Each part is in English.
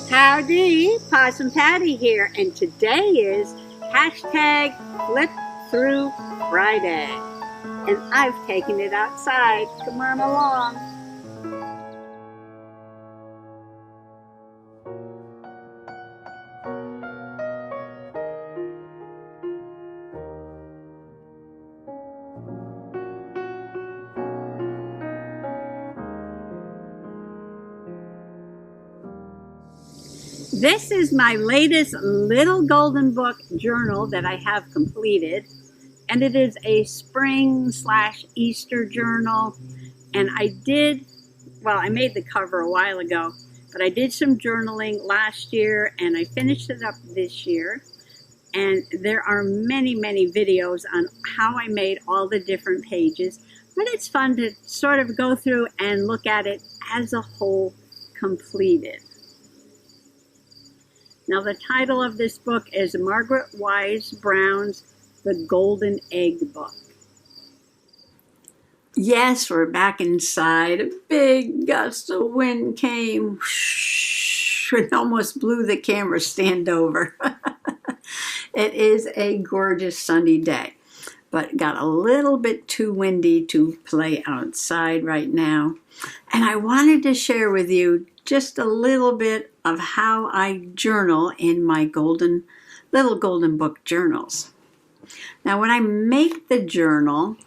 Howdy, Possum Patty here, and today is hashtag Flip Through Friday. And I've taken it outside. Come on along. This is my latest little golden book journal that I have completed, and it is a spring/Easter journal. And I made the cover a while ago, but I did some journaling last year and I finished it up this year. And there are many videos on how I made all the different pages, but it's fun to sort of go through and look at it as a whole completed. Now, the title of this book is Margaret Wise Brown's The Golden Egg Book. Yes, we're back inside. A big gust of wind came. It almost blew the camera stand over. It is a gorgeous sunny day, but it got a little bit too windy to play outside right now. And I wanted to share with you just a little bit of how I journal in my little golden book journals. Now, when I make the journal,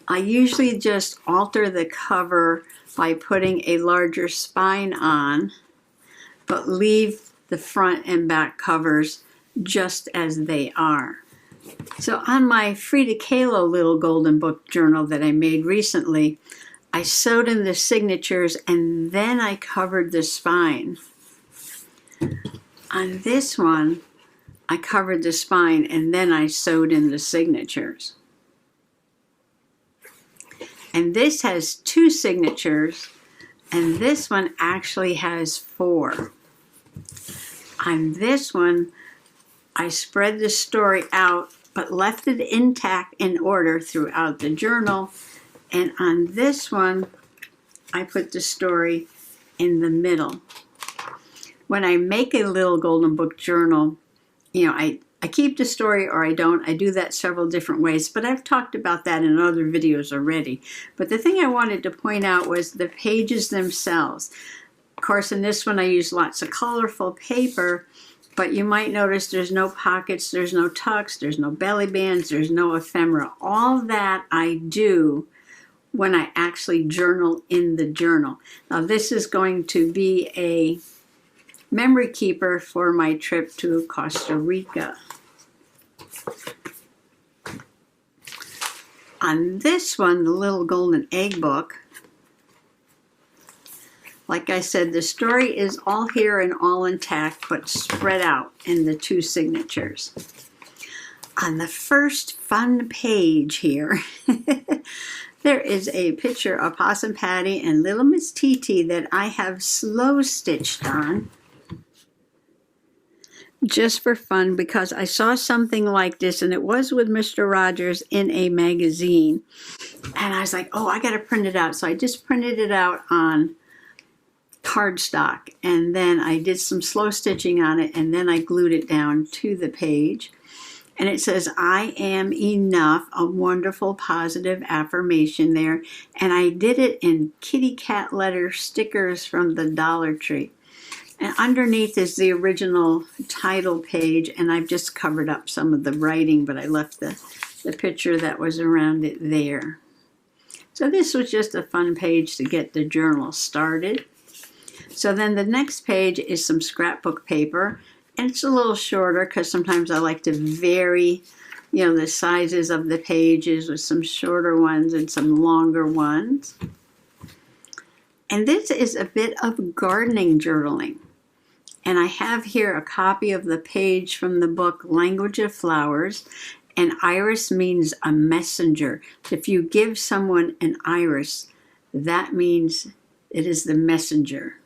I usually just alter the cover by putting a larger spine on, but leave the front and back covers just as they are. So on my Frida Kahlo little golden book journal that I made recently, I sewed in the signatures and then I covered the spine. On this one, I covered the spine and then I sewed in the signatures. And this has 2 signatures, and this one actually has 4. On this one, I spread the story out, but left it intact in order throughout the journal. And on this one, I put the story in the middle. When I make a little golden book journal, I keep the story or I don't. I do that several different ways, but I've talked about that in other videos already. But the thing I wanted to point out was the pages themselves. Of course, in this one, I use lots of colorful paper, but you might notice there's no pockets, there's no tucks, there's no belly bands, there's no ephemera. All that I do when I actually journal in the journal. Now, this is going to be a memory keeper for my trip to Costa Rica. On this one, the little golden egg book, like I said, the story is all here and all intact, but spread out in the 2 signatures. On the first fun page here, there is a picture of Possum Patty and Little Miss TT that I have slow stitched on, just for fun, because I saw something like this, and it was with Mr. Rogers in a magazine. And I was like, oh, I got to print it out. So I just printed it out on cardstock, and then I did some slow stitching on it, and then I glued it down to the page. And it says, I am enough, a wonderful positive affirmation there. And I did it in kitty cat letter stickers from the Dollar Tree. And underneath is the original title page, and I've just covered up some of the writing, but I left the picture that was around it there. So this was just a fun page to get the journal started. So then the next page is some scrapbook paper, and it's a little shorter because sometimes I like to vary, the sizes of the pages with some shorter ones and some longer ones. And this is a bit of gardening journaling. And I have here a copy of the page from the book Language of Flowers, and iris means a messenger. If you give someone an iris, that means it is the messenger.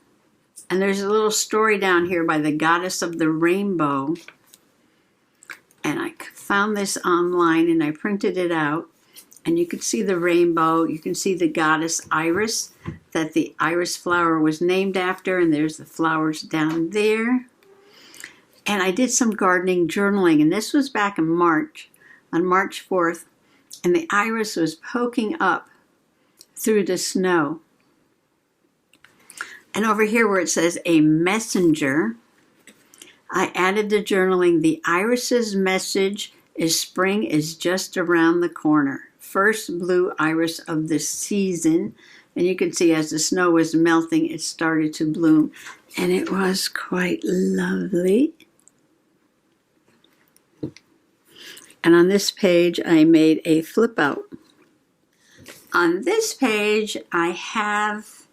And there's a little story down here by the Goddess of the Rainbow. And I found this online and I printed it out. And you can see the rainbow. You can see the goddess Iris that the iris flower was named after. And there's the flowers down there. And I did some gardening journaling. And this was back in March, on March 4th. And the iris was poking up through the snow. And over here where it says a messenger, I added the journaling. The iris's message is spring is just around the corner. First blue iris of the season. And you can see as the snow was melting, it started to bloom. And it was quite lovely. And on this page, I made a flip out. On this page, I have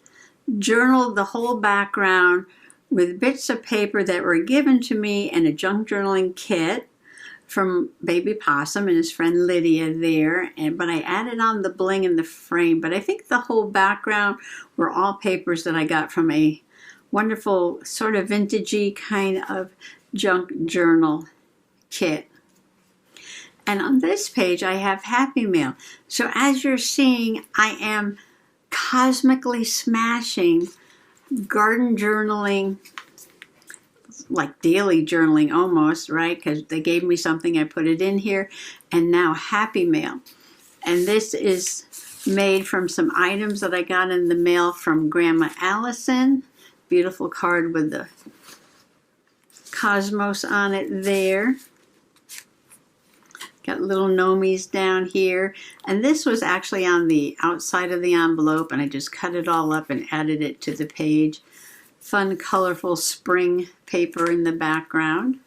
journaled the whole background with bits of paper that were given to me in a junk journaling kit from Baby Possum and his friend Lydia there. But I added on the bling in the frame. But I think the whole background were all papers that I got from a wonderful sort of vintagey kind of junk journal kit. And on this page, I have Happy Mail. So as you're seeing, I am cosmically smashing garden journaling, like daily journaling almost, right? Because they gave me something, I put it in here. And now Happy Mail. And this is made from some items that I got in the mail from Grandma Allison. Beautiful card with the cosmos on it there. Got little gnomies down here. And this was actually on the outside of the envelope, and I just cut it all up and added it to the page. Fun, colorful spring paper in the background.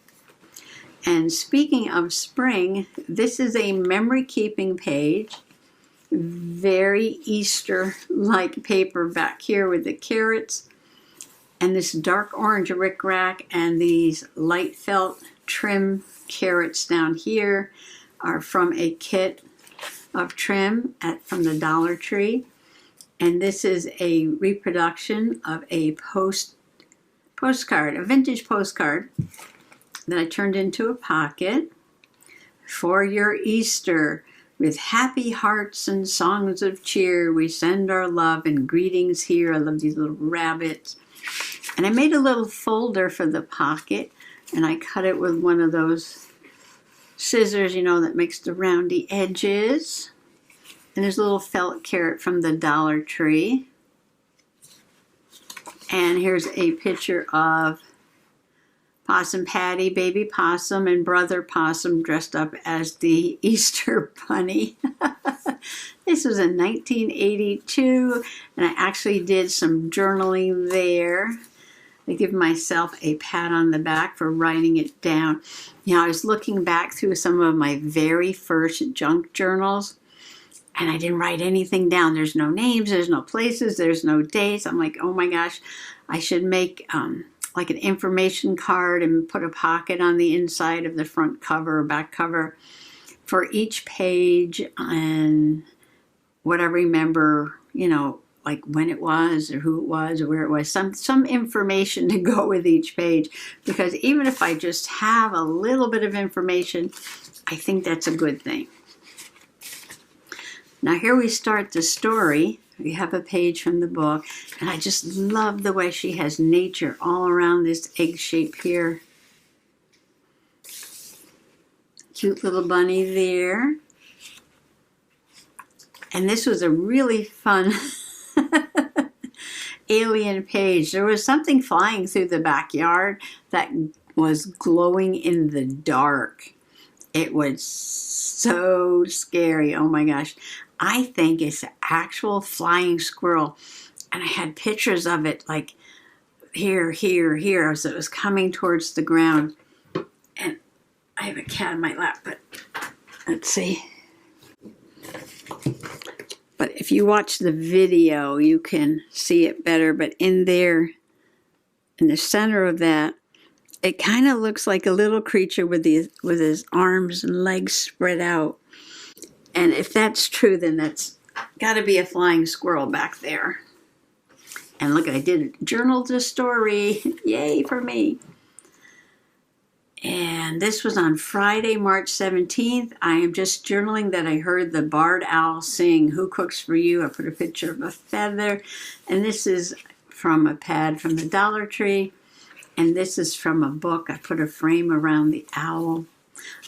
And speaking of spring, this is a memory keeping page. Very Easter-like paper back here with the carrots. And this dark orange rickrack and these light felt trim carrots down here are from a kit of trim from the Dollar Tree. And this is a reproduction of a postcard, a vintage postcard that I turned into a pocket. For your Easter, with happy hearts and songs of cheer, we send our love and greetings here. I love these little rabbits. And I made a little folder for the pocket, and I cut it with one of those scissors, you know, that makes the roundy edges. And there's a little felt carrot from the Dollar Tree. And here's a picture of Possum Patty, Baby Possum, and Brother Possum dressed up as the Easter Bunny. This was in 1982, and I actually did some journaling there. I give myself a pat on the back for writing it down. You know, I was looking back through some of my very first junk journals, and I didn't write anything down. There's no names, there's no places, there's no dates. I'm like, oh my gosh, I should make like an information card and put a pocket on the inside of the front cover or back cover for each page and what I remember, you know, like when it was or who it was or where it was, some information to go with each page. Because even if I just have a little bit of information, I think that's a good thing. Now here we start the story. We have a page from the book, and I just love the way she has nature all around this egg shape here. Cute little bunny there. And this was a really fun alien page. There was something flying through the backyard that was glowing in the dark. It was so scary. Oh my gosh. I think it's an actual flying squirrel. And I had pictures of it like here, here, here. So it was coming towards the ground. And I have a cat in my lap, but let's see. But if you watch the video, you can see it better. But in there, in the center of that, it kind of looks like a little creature with his arms and legs spread out. And if that's true, then that's got to be a flying squirrel back there. And look, I did journal the story. Yay for me. And this was on Friday, March 17th. I am just journaling that I heard the barred owl sing, "Who Cooks for You?" I put a picture of a feather. And this is from a pad from the Dollar Tree. And this is from a book. I put a frame around the owl.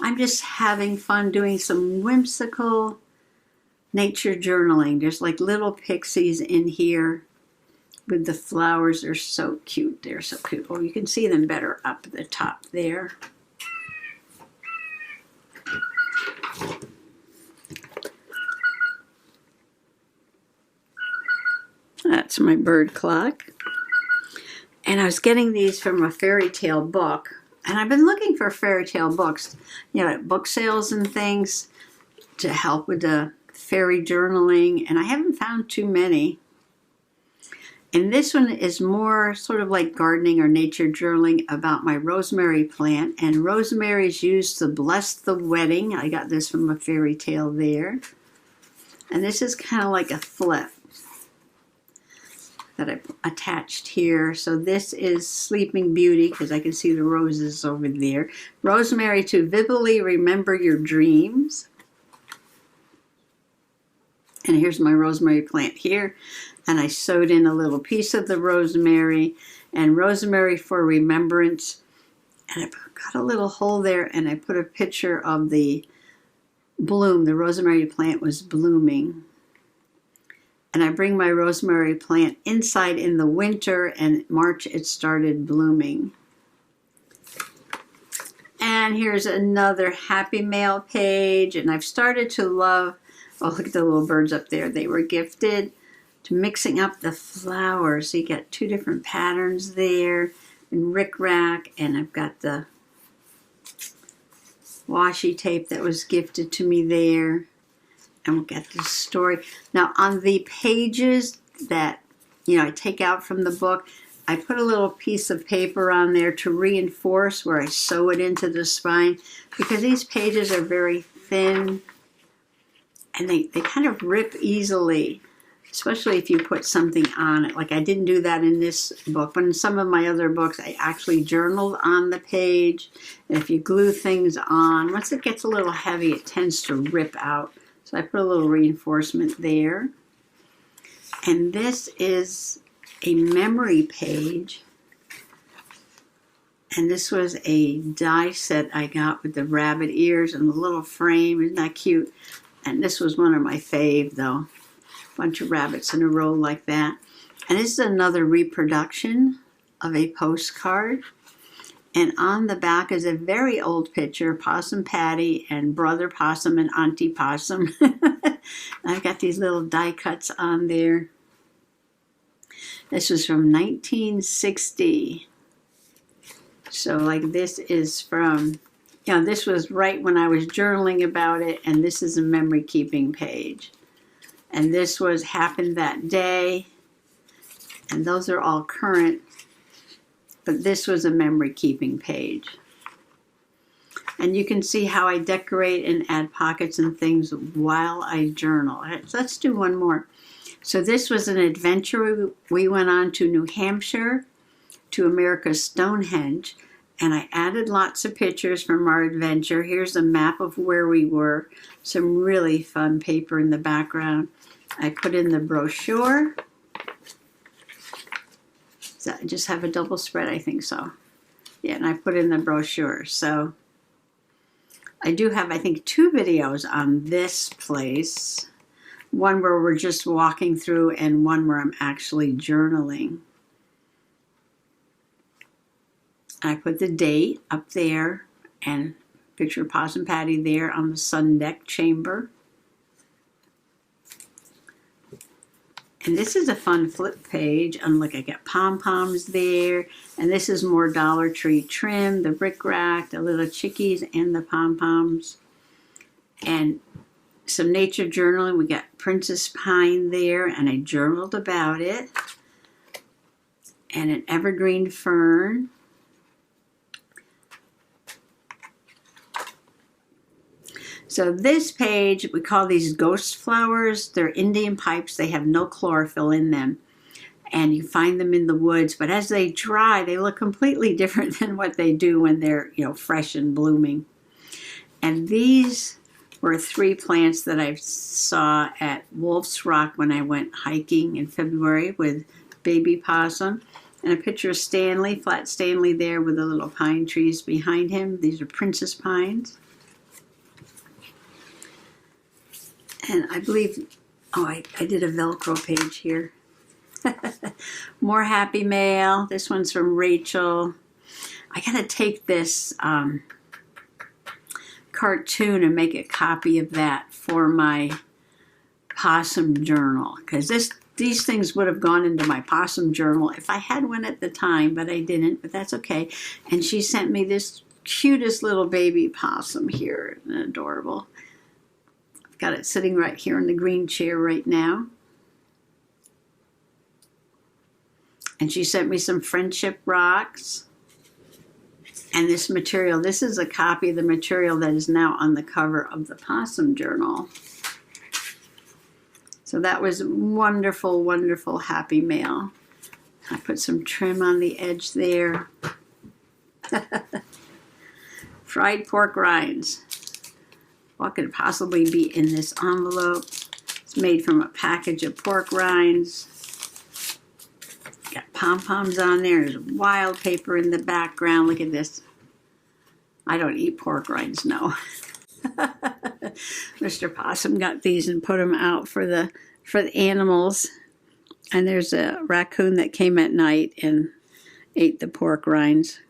I'm just having fun doing some whimsical nature journaling. There's like little pixies in here with the flowers. They're so cute. They're so cute. Oh, you can see them better up at the top there. That's my bird clock. And I was getting these from a fairy tale book. And I've been looking for fairy tale books, you know, at book sales and things to help with the fairy journaling. And I haven't found too many. And this one is more sort of like gardening or nature journaling about my rosemary plant. And rosemary is used to bless the wedding. I got this from a fairy tale there. And this is kind of like a flip that I attached here. So this is Sleeping Beauty, because I can see the roses over there. Rosemary to vividly remember your dreams. And here's my rosemary plant here. And I sewed in a little piece of the rosemary, and rosemary for remembrance. And I got a little hole there, and I put a picture of the bloom. The rosemary plant was blooming. And I bring my rosemary plant inside in the winter, and in March it started blooming. And here's another Happy Mail page, and I've started to love, oh, look at the little birds up there. They were gifted to mixing up the flowers. So you got two different patterns there, and rickrack, and I've got the washi tape that was gifted to me there. And we'll get this story. Now on the pages that, you know, I take out from the book, I put a little piece of paper on there to reinforce where I sew it into the spine, because these pages are very thin and they kind of rip easily, especially if you put something on it. Like I didn't do that in this book, but in some of my other books I actually journaled on the page. And if you glue things on, once it gets a little heavy, it tends to rip out. So I put a little reinforcement there. And this is a memory page. And this was a die set I got with the rabbit ears and the little frame. Isn't that cute? And this was one of my fave, though. A bunch of rabbits in a row like that. And this is another reproduction of a postcard. And on the back is a very old picture, Possum Patty and Brother Possum and Auntie Possum. I've got these little die cuts on there. This was from 1960. So like this is from, you know, this was right when I was journaling about it, and this is a memory keeping page. And this was happened that day. And those are all current. But this was a memory keeping page. And you can see how I decorate and add pockets and things while I journal. So let's do one more. So this was an adventure we went on to New Hampshire, to America's Stonehenge. And I added lots of pictures from our adventure. Here's a map of where we were. Some really fun paper in the background. I put in the brochure. So I just have a double spread, I think so. Yeah, and I put in the brochure. So I do have, I think, 2 videos on this place. One where we're just walking through and one where I'm actually journaling. I put the date up there and picture of Possum Patty there on the sun deck chamber. And this is a fun flip page. And look, I got pom-poms there. And this is more Dollar Tree trim, the rickrack, the little chickies, and the pom-poms. And some nature journaling. We got Princess Pine there, and I journaled about it. And an evergreen fern. So this page, we call these ghost flowers. They're Indian pipes. They have no chlorophyll in them. and you find them in the woods. But as they dry, they look completely different than what they do when they're, fresh and blooming. And these were 3 plants that I saw at Wolf's Rock when I went hiking in February with baby possum. And a picture of Stanley, Flat Stanley there with the little pine trees behind him. These are princess pines. And I believe, I did a Velcro page here. More happy mail. This one's from Rachel. I gotta take this cartoon and make a copy of that for my possum journal, because these things would have gone into my possum journal if I had one at the time, but I didn't, but that's okay. And she sent me this cutest little baby possum here, adorable. I've got it sitting right here in the green chair right now. And she sent me some friendship rocks and this material. This is a copy of the material that is now on the cover of the possum journal. So that was wonderful, wonderful happy mail. I put some trim on the edge there. Fried pork rinds. What could possibly be in this envelope? It's made from a package of pork rinds. Got pom-poms on there. There's wild paper in the background. Look at this. I don't eat pork rinds, no. Mr. Possum got these and put them out for the animals. And there's a raccoon that came at night and ate the pork rinds.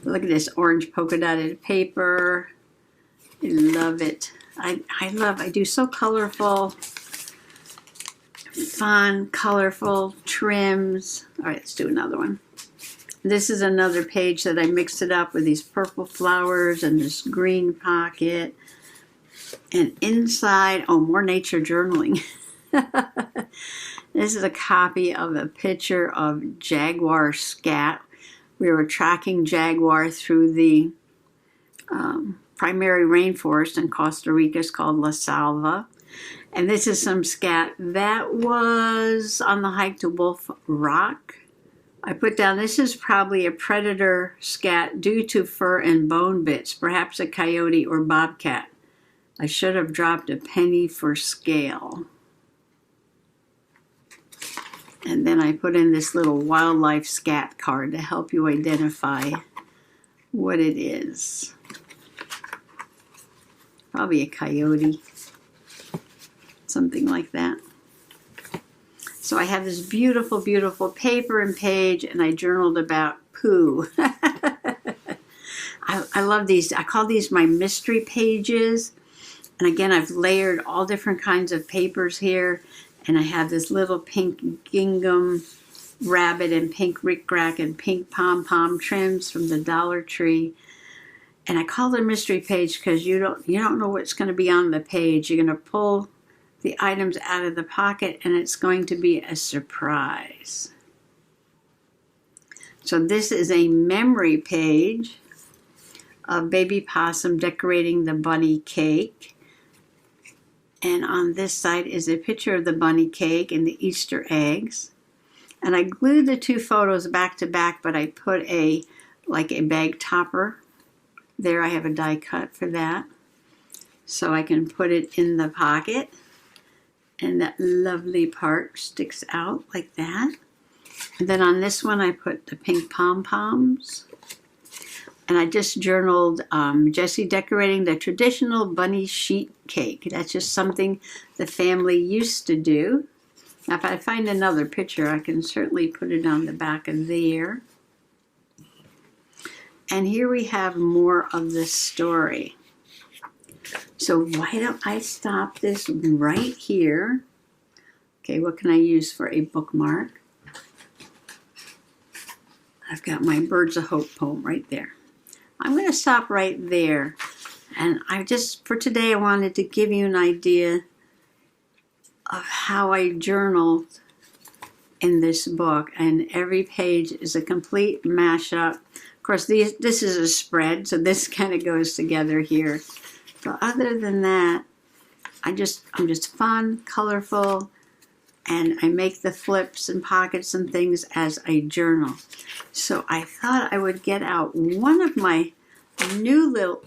Look at this orange polka dotted paper. I love it. I do so colorful, fun, colorful trims. All right, let's do another one. This is another page that I mixed it up with these purple flowers and this green pocket. And inside, more nature journaling. This is a copy of a picture of jaguar scat. We were tracking jaguar through the primary rainforest in Costa Rica. It's called La Salva. And this is some scat that was on the hike to Wolf Rock. I put down, this is probably a predator scat due to fur and bone bits, perhaps a coyote or bobcat. I should have dropped a penny for scale. And then I put in this little wildlife scat card to help you identify what it is. Probably a coyote, something like that. So I have this beautiful, beautiful paper and page, and I journaled about poo. I love these. I call these my mystery pages. And again, I've layered all different kinds of papers here. And I have this little pink gingham rabbit and pink rickrack and pink pom-pom trims from the Dollar Tree. And I call it a mystery page because you don't know what's going to be on the page. You're going to pull the items out of the pocket and it's going to be a surprise. So this is a memory page of baby possum decorating the bunny cake. And on this side is a picture of the bunny cake and the Easter eggs. And I glued the 2 photos back to back, but I put a bag topper. There I have a die cut for that. So I can put it in the pocket. And that lovely part sticks out like that. And then on this one I put the pink pom-poms. And I just journaled Jessie decorating the traditional bunny sheet cake. That's just something the family used to do. Now, if I find another picture, I can certainly put it on the back of there. And here we have more of the story. So why don't I stop this right here? Okay, what can I use for a bookmark? I've got my Birds of Hope poem right there. I'm going to stop right there. And for today, I wanted to give you an idea of how I journaled in this book. And every page is a complete mashup. Of course, this is a spread, so this kind of goes together here. But other than that, I'm just fun, colorful, and I make the flips and pockets and things as a journal. So I thought I would get out one of my new little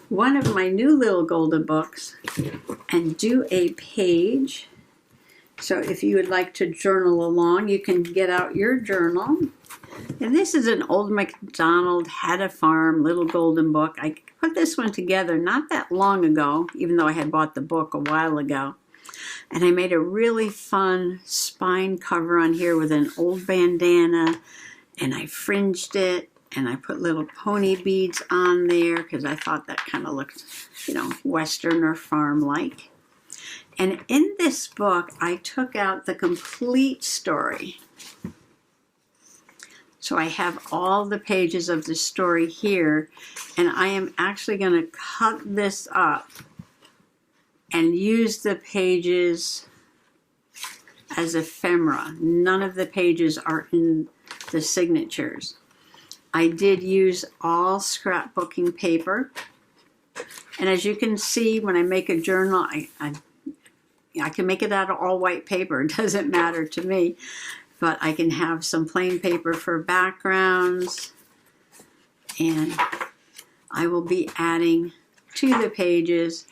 one of my new little golden books and do a page. So if you would like to journal along, you can get out your journal. And this is an Old MacDonald Had a Farm little golden book. I put this one together not that long ago, even though I had bought the book a while ago. And I made a really fun spine cover on here with an old bandana, and I fringed it, and I put little pony beads on there because I thought that kind of looked, you know, Western or farm-like. And in this book, I took out the complete story. So I have all the pages of the story here, and I am actually going to cut this up and use the pages as ephemera. None of the pages are in the signatures. I did use all scrapbooking paper, and as you can see, when I make a journal, I can make it out of all white paper. It doesn't matter to me. But I can have some plain paper for backgrounds. And I will be adding to the pages.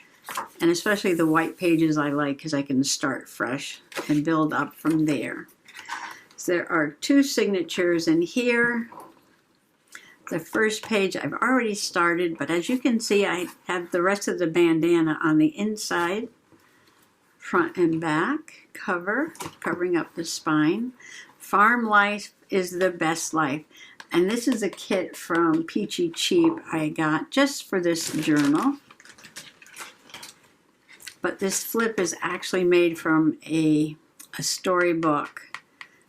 And especially the white pages I like because I can start fresh and build up from there. So there are 2 signatures in here. The first page I've already started. But as you can see, I have the rest of the bandana on the inside. Front and back cover, covering up the spine. Farm life is the best life. And this is a kit from Peachy Cheap I got just for this journal. But this flip is actually made from a storybook.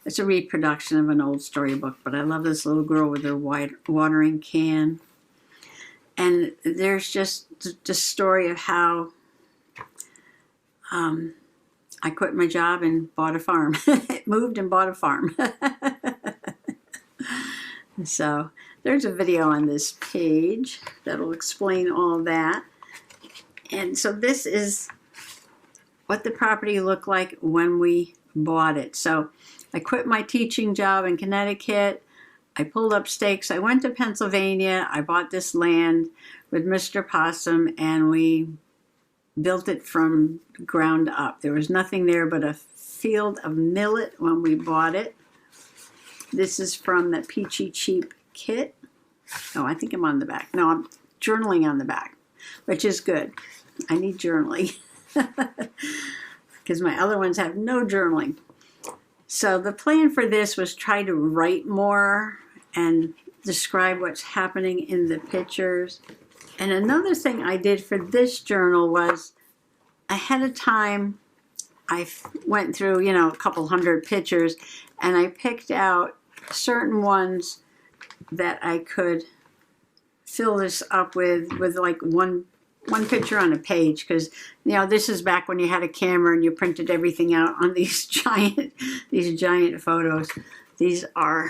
It's a reproduction of an old storybook, but I love this little girl with her watering can. And there's just the story of how I quit my job and bought a farm. Moved and bought a farm. So there's a video on this page that'll explain all that. And so this is what the property looked like when we bought it. So I quit my teaching job in Connecticut. I pulled up stakes. I went to Pennsylvania. I bought this land with Mr. Possum, and we built it from ground up. There was nothing there but a field of millet when we bought it. This is from the Peachy Cheap kit. Oh, I think I'm on the back. No, I'm journaling on the back, which is good. I need journaling because my other ones have no journaling. So the plan for this was try to write more and describe what's happening in the pictures. And another thing I did for this journal was ahead of time, I went through, you know, a couple hundred pictures, and I picked out certain ones that I could fill this up with like one picture on a page, because, you know, this is back when you had a camera and you printed everything out on these giant photos. These are,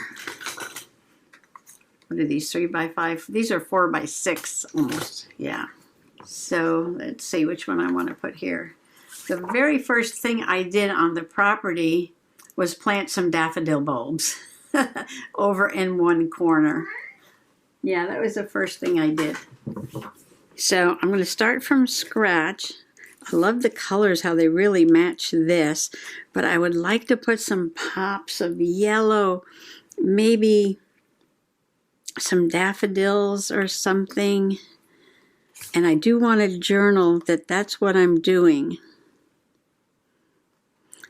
what are these, 3x5? These are 4x6 almost, yeah. So let's see which one I want to put here. The very first thing I did on the property was plant some daffodil bulbs over in one corner. Yeah, that was the first thing I did. So I'm going to start from scratch. I love the colors, how they really match this, but I would like to put some pops of yellow, maybe some daffodils or something. And I do want to journal that that's what I'm doing.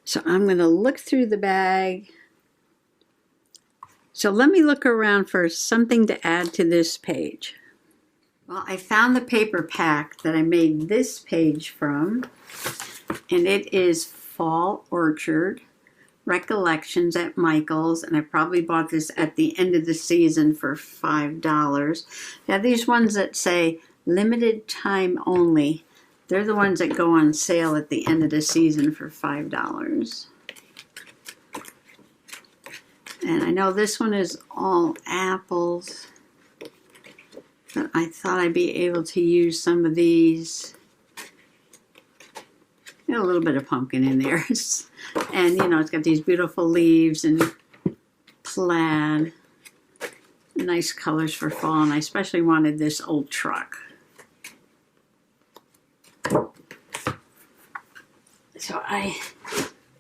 So I'm going to look through the bag. So let me look around for something to add to this page. Well, I found the paper pack that I made this page from, and it is Fall Orchard Recollections at Michael's, and I probably bought this at the end of the season for $5. Now these ones that say limited time only, they're the ones that go on sale at the end of the season for $5. And I know this one is all apples, but I thought I'd be able to use some of these a little bit of pumpkin in there. And, you know, it's got these beautiful leaves and plaid. Nice colors for fall, and I especially wanted this old truck. So I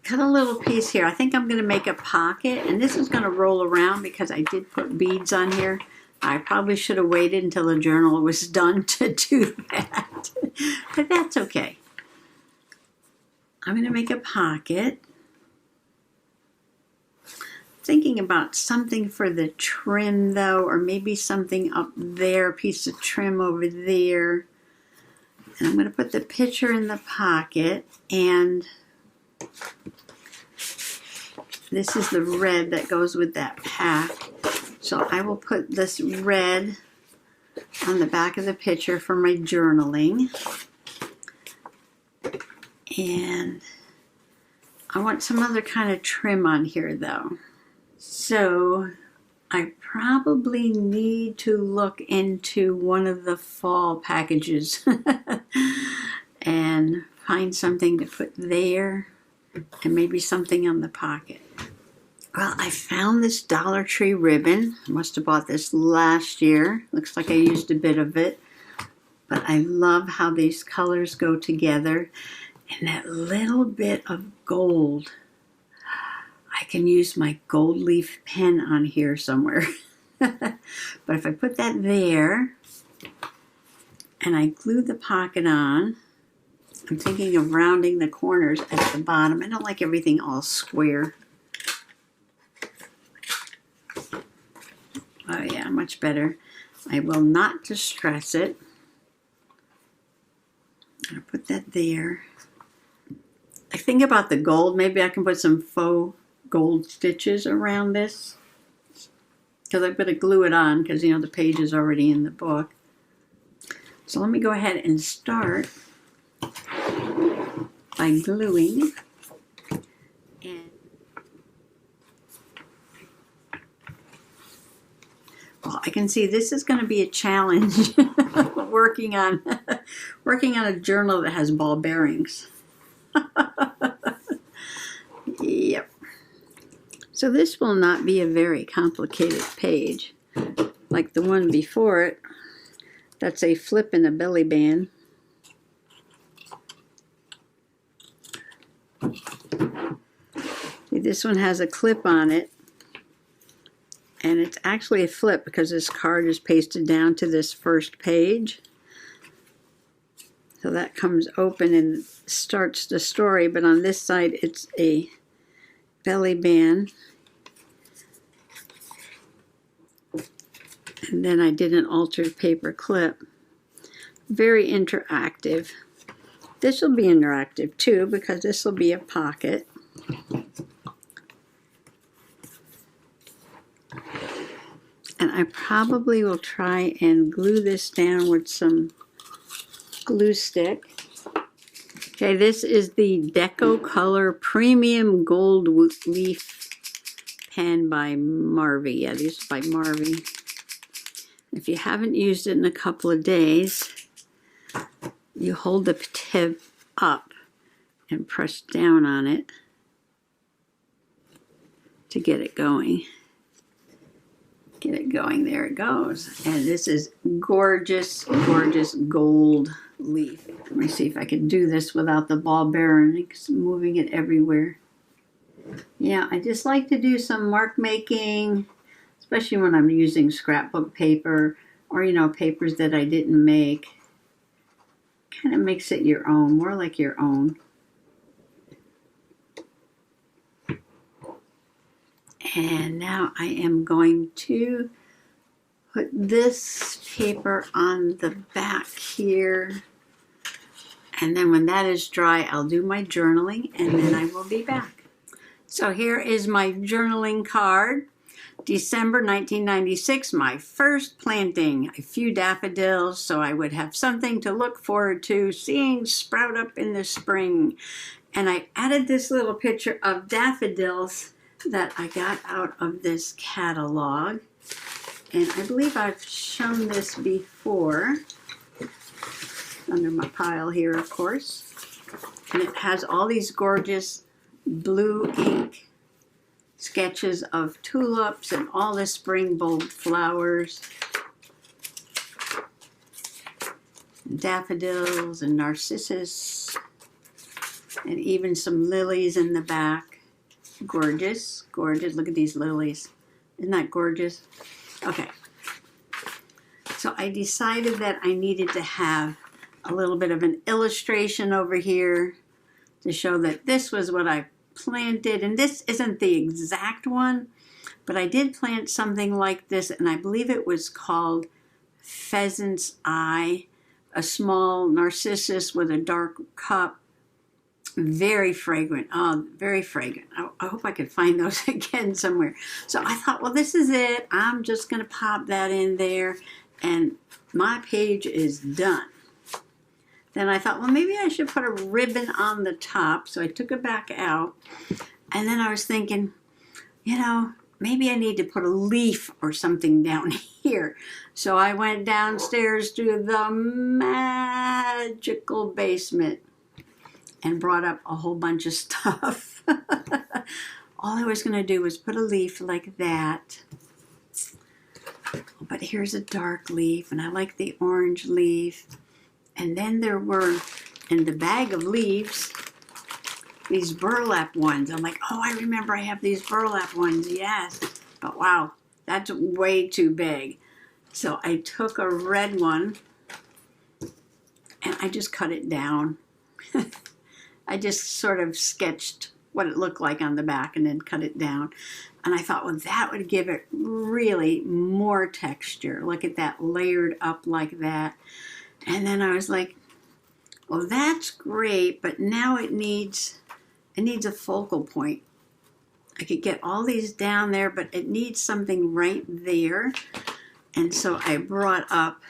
cut a little piece here. I think I'm going to make a pocket, and this is going to roll around because I did put beads on here. I probably should have waited until the journal was done to do that, but that's okay. I'm going to make a pocket. Thinking about something for the trim though, or maybe something up there, a piece of trim over there. And I'm going to put the picture in the pocket, and this is the red that goes with that pack. So I will put this red on the back of the picture for my journaling. And I want some other kind of trim on here though. So I probably need to look into one of the fall packages and find something to put there and maybe something on the pocket. Well, I found this Dollar Tree ribbon. I must have bought this last year. Looks like I used a bit of it. But I love how these colors go together. And that little bit of gold. I can use my gold leaf pen on here somewhere. But if I put that there and I glue the pocket on, I'm thinking of rounding the corners at the bottom. I don't like everything all square. Oh yeah, much better. I will not distress it. I'll put that there. I think about the gold. Maybe I can put some faux gold stitches around this, because I'm going to glue it on because, you know, the page is already in the book. So let me go ahead and start by gluing. And well, I can see this is going to be a challenge working on a journal that has ball bearings. Yep. So this will not be a very complicated page like the one before it. That's a flip and a belly band. See, this one has a clip on it, and it's actually a flip because this card is pasted down to this first page. So that comes open and starts the story, but on this side it's a belly band. And then I did an altered paper clip. Very interactive. This will be interactive too because this will be a pocket. And I probably will try and glue this down with some glue stick. Okay, this is the Deco Color Premium Gold Leaf pen by Marvy. Yeah, these are by Marvy. If you haven't used it in a couple of days, you hold the tip up and press down on it to get it going. Get it going. There it goes. And this is gorgeous, gorgeous gold leaf. Let me see if I can do this without the ball bearings moving it everywhere. Yeah, I just like to do some mark making, especially when I'm using scrapbook paper or, you know, papers that I didn't make. Kind of makes it your own, more like your own. And now I am going to put this paper on the back here. And then when that is dry, I'll do my journaling and then I will be back. So here is my journaling card. December 1996, my first planting. A few daffodils so I would have something to look forward to seeing sprout up in the spring. And I added this little picture of daffodils that I got out of this catalog. And I believe I've shown this before. Under my pile here, of course. And it has all these gorgeous blue ink sketches of tulips and all the spring bulb flowers, daffodils and narcissus, and even some lilies in the back. Gorgeous, gorgeous. Look at these lilies. Isn't that gorgeous? Okay. So I decided that I needed to have a little bit of an illustration over here to show that this was what I planted. And this isn't the exact one, but I did plant something like this, and I believe it was called Pheasant's Eye, a small narcissus with a dark cup. Very fragrant. Oh, very fragrant. I hope I could find those again somewhere. So I thought, well, this is it. I'm just going to pop that in there, and my page is done. Then I thought, well, maybe I should put a ribbon on the top. So I took it back out. And then I was thinking, you know, maybe I need to put a leaf or something down here. So I went downstairs to the magical basement and brought up a whole bunch of stuff. All I was going to do was put a leaf like that. But here's a dark leaf, and I like the orange leaf. And then there were, in the bag of leaves, these burlap ones. I'm like, oh, I remember I have these burlap ones, yes. But wow, that's way too big. So I took a red one, and I just cut it down. I just sort of sketched what it looked like on the back and then cut it down. And I thought, well, that would give it really more texture. Look at that, layered up like that. And then I was like, well, that's great, but now it needs a focal point. I could get all these down there, but it needs something right there. And so I brought up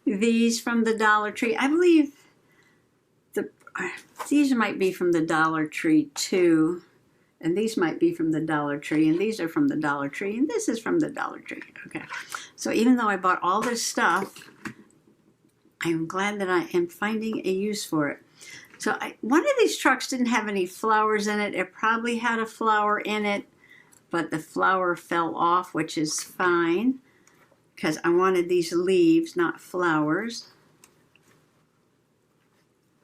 these from the Dollar Tree. I believe these might be from the Dollar Tree too. And these might be from the Dollar Tree, and these are from the Dollar Tree, and this is from the Dollar Tree. Okay. So even though I bought all this stuff, I am glad that I am finding a use for it. So one of these trucks didn't have any flowers in it. It probably had a flower in it, but the flower fell off, which is fine because I wanted these leaves, not flowers.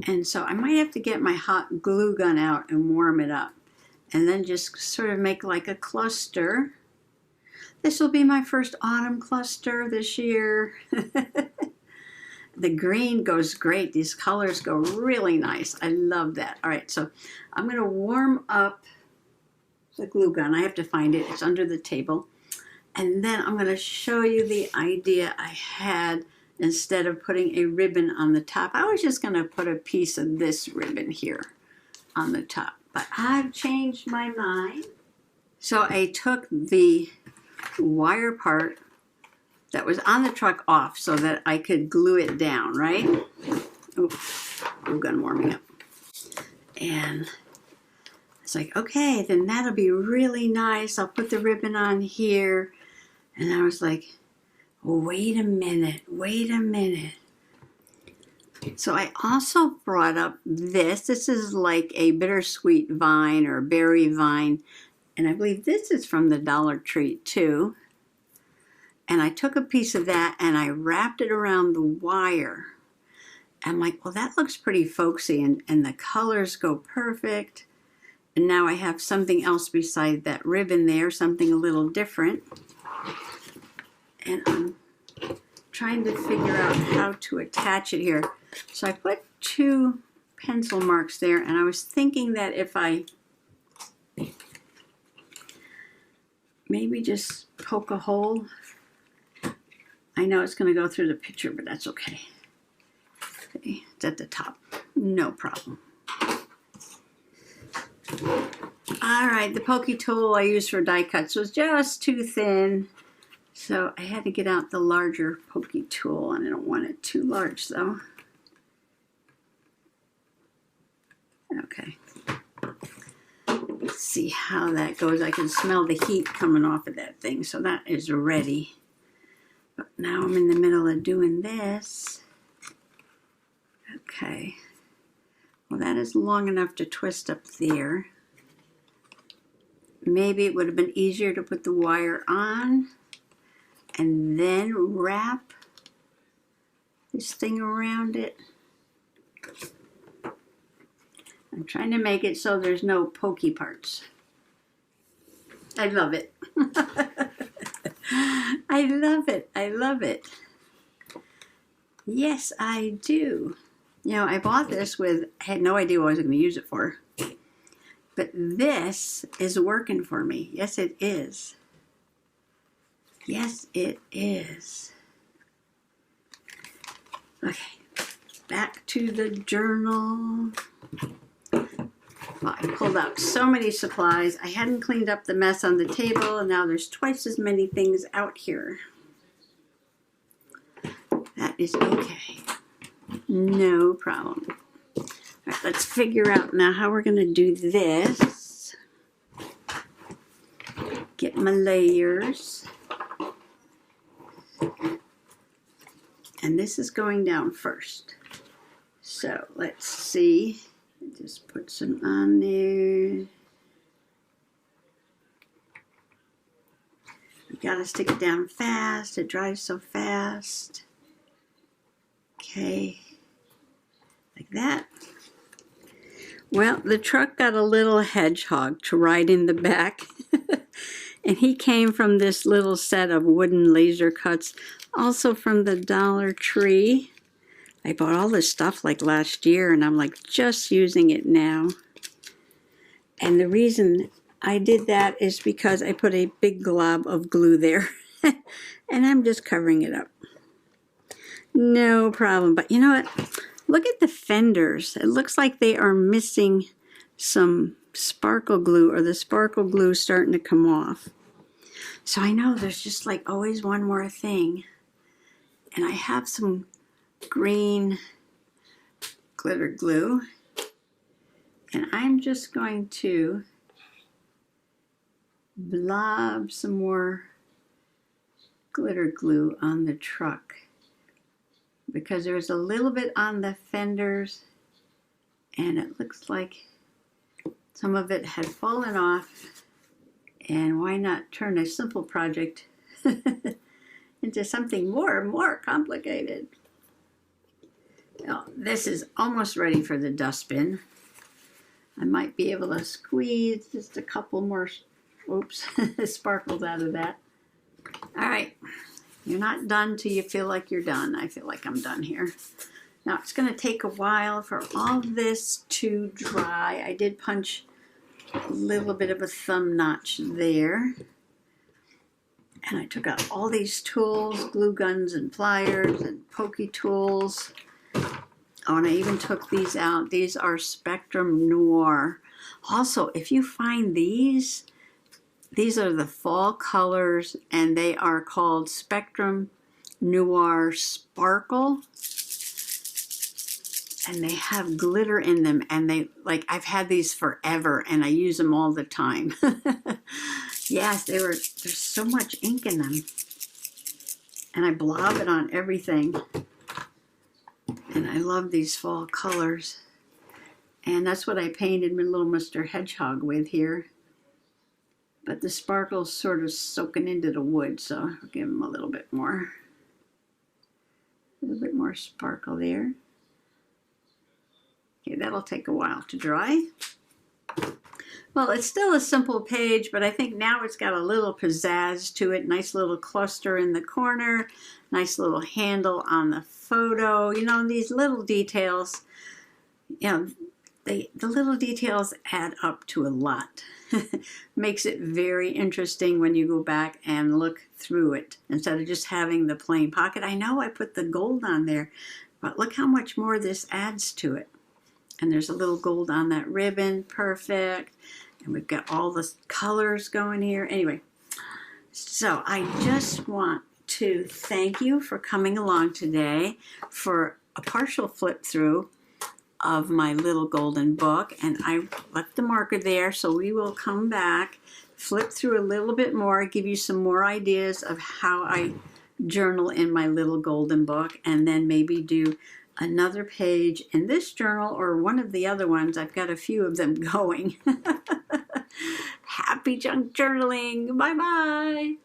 And so I might have to get my hot glue gun out and warm it up and then just sort of make like a cluster. This will be my first autumn cluster this year. The green goes great. These colors go really nice. I love that. All right, so I'm going to warm up the glue gun. I have to find it. It's under the table. And then I'm going to show you the idea I had instead of putting a ribbon on the top. I was just going to put a piece of this ribbon here on the top. But I've changed my mind. So I took the wire part that was on the truck off so that I could glue it down, right? Oh, glue gun warming up. And it's like, okay, then that'll be really nice. I'll put the ribbon on here. And I was like, wait a minute. So I also brought up this. This is like a bittersweet vine or berry vine. And I believe this is from the Dollar Tree too. And I took a piece of that and I wrapped it around the wire. I'm like, well, that looks pretty folksy and the colors go perfect. And now I have something else beside that ribbon there, something a little different. And I'm trying to figure out how to attach it here. So I put 2 pencil marks there, and I was thinking that if I maybe just poke a hole. I know it's going to go through the picture, but that's okay. Okay, it's at the top. No problem. All right, the pokey tool I used for die cuts was just too thin. So I had to get out the larger pokey tool, and I don't want it too large though. Okay. Let's see how that goes. I can smell the heat coming off of that thing, so that is ready. But now I'm in the middle of doing this. Okay. Well, that is long enough to twist up there. Maybe it would have been easier to put the wire on and then wrap this thing around it. I'm trying to make it so there's no pokey parts. I love it. I love it. I love it. Yes, I do. You know, I bought this with, I had no idea what I was going to use it for. But this is working for me. Yes, it is. Yes, it is. Okay, back to the journal. Well, I pulled out so many supplies. I hadn't cleaned up the mess on the table, and now there's twice as many things out here. That is okay. No problem. All right, let's figure out now how we're going to do this. Get my layers. And this is going down first. So let's see. Just put some on there. You gotta stick it down fast. It dries so fast. Okay. Like that. Well, the truck got a little hedgehog to ride in the back. And he came from this little set of wooden laser cuts, also from the Dollar Tree. I bought all this stuff like last year, and I'm like just using it now. And the reason I did that is because I put a big glob of glue there. And I'm just covering it up. No problem. But you know what? Look at the fenders. It looks like they are missing some sparkle glue, or the sparkle glue is starting to come off. So I know there's just like always one more thing. And I have some green glitter glue. And I'm just going to blob some more glitter glue on the truck, because there's a little bit on the fenders and it looks like some of it had fallen off. And why not turn a simple project into something more complicated? Now, this is almost ready for the dustbin. I might be able to squeeze just a couple more, oops, sparkles out of that. All right, you're not done till you feel like you're done. I feel like I'm done here. Now, it's going to take a while for all this to dry. I did punch a little bit of a thumb notch there. And I took out all these tools, glue guns and pliers and pokey tools. Oh, and I even took these out. These are Spectrum Noir. Also, if you find these are the fall colors, and they are called Spectrum Noir Sparkle. And they have glitter in them, and they, like, I've had these forever, and I use them all the time. Yes, there's so much ink in them. And I blob it on everything. And I love these fall colors. And that's what I painted my little Mr. Hedgehog with here. But the sparkle's sort of soaking into the wood, so I'll give him a little bit more. A little bit more sparkle there. Okay, that'll take a while to dry. Well, it's still a simple page, but I think now it's got a little pizzazz to it. Nice little cluster in the corner. Nice little handle on the photo. You know, these little details, you know, the little details add up to a lot. Makes it very interesting when you go back and look through it instead of just having the plain pocket. I know I put the gold on there, but look how much more this adds to it. And there's a little gold on that ribbon. Perfect. And we've got all the colors going here. Anyway, so I just want to thank you for coming along today for a partial flip through of my little golden book. And I left the marker there, so we will come back, flip through a little bit more, give you some more ideas of how I journal in my little golden book, and then maybe do another page in this journal or one of the other ones. I've got a few of them going. Happy junk journaling. Bye-bye.